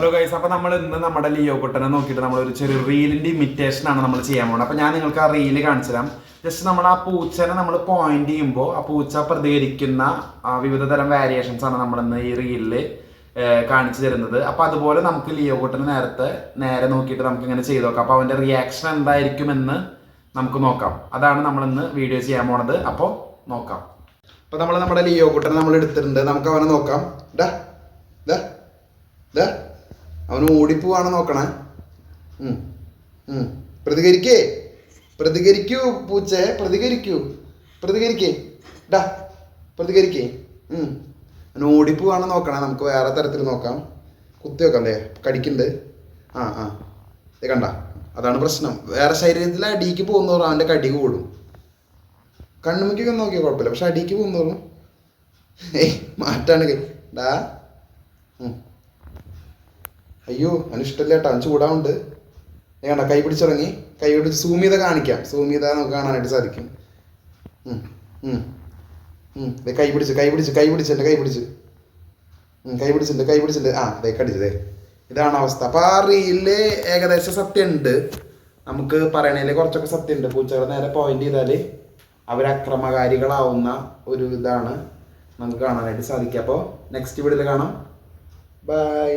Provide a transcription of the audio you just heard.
Hello guys, അപ്പോൾ നമ്മൾ ഇന്ന് നമ്മുടെ ലിയോ കുട്ടനെ നോക്കിയിട്ട് നമ്മൾ ഒരു ചെറിയ റീലിന്റെ ഇമിറ്റേഷൻ ആണ് നമ്മൾ ചെയ്യാൻ പോകുന്നത്. അപ്പോൾ ഞാൻ നിങ്ങൾക്ക് ആ റീല് കാണിച്ചു തരാം. ജസ്റ്റ് നമ്മൾ ആ പൂച്ചനെ നമ്മൾ പോയിന്റ് ചെയ്യുമ്പോൾ ആ പൂച്ച പ്രതികരിക്കുന്ന വിവിധ തരം വാരിയേഷൻസ് ആണ് നമ്മളിന്ന് ഈ റീലിൽ കാണിച്ചു തരുന്നത്. അപ്പോൾ അതുപോലെ നമുക്ക് ലിയോ കുട്ടനെ നേരെ നോക്കിയിട്ട് നമുക്ക് ഇങ്ങനെ ചെയ്ത് നോക്കാം. അപ്പോൾ അവൻ്റെ റിയാക്ഷൻ എന്തായിരിക്കുമെന്ന് നമുക്ക് നോക്കാം. അതാണ് നമ്മളിന്ന് വീഡിയോ ചെയ്യാൻ പോണത്. അപ്പോൾ നോക്കാം. അപ്പോൾ നമ്മൾ നമ്മുടെ ലിയോ കുട്ടനെ നമ്മൾ എടുത്തിട്ടുണ്ട്. നമുക്ക് അവനെ നോക്കാം. അവന് ഓടിപ്പോവാണ് നോക്കണേ. പ്രതികരിക്കൂ പൂച്ചേ, പ്രതികരിക്കേ അവന് ഓടിപ്പോവാണ് നോക്കണേ. നമുക്ക് വേറെ തരത്തിൽ നോക്കാം. കുത്തി വെക്കാം. അല്ലേ, കടിക്കുന്നുണ്ട്. ഇത് കണ്ട, അതാണ് പ്രശ്നം. വേറെ ശരീരത്തിൽ അടിക്ക് പോകുന്നവരും അവൻ്റെ കടി കൂടും. കണ്ണുമുക്കൊക്കെ നോക്കിയാൽ കുഴപ്പമില്ല, പക്ഷെ അടിക്ക് പോകുന്നവരും മാറ്റാണ്. അയ്യോ, അവന് ഇഷ്ടമില്ല കേട്ടോ, അവൻ ചൂടാവുണ്ട്. വേണ്ട, കൈ പിടിച്ചിറങ്ങി. കൈ പിടിച്ച് സൂം ചെയ്ത കാണിക്കാം. സൂം ചെയ്താൽ നമുക്ക് കാണാനായിട്ട് സാധിക്കും. കൈ പിടിച്ചിട്ടുണ്ട്. അതെ, കടിച്ചതേ. ഇതാണ് അവസ്ഥ. അപ്പോൾ ആ റീലില് ഏകദേശം സത്യം ഉണ്ട്. നമുക്ക് പറയണതിൽ കുറച്ചൊക്കെ സത്യം ഉണ്ട്. പൂച്ചകളെ നേരെ പോയിന്റ് ചെയ്താൽ അവർ അക്രമകാരികളാവുന്ന ഒരു ഇതാണ് നമുക്ക് കാണാനായിട്ട് സാധിക്കുക. അപ്പോൾ നെക്സ്റ്റ് വീഡിയോയിൽ കാണാം. ബൈ.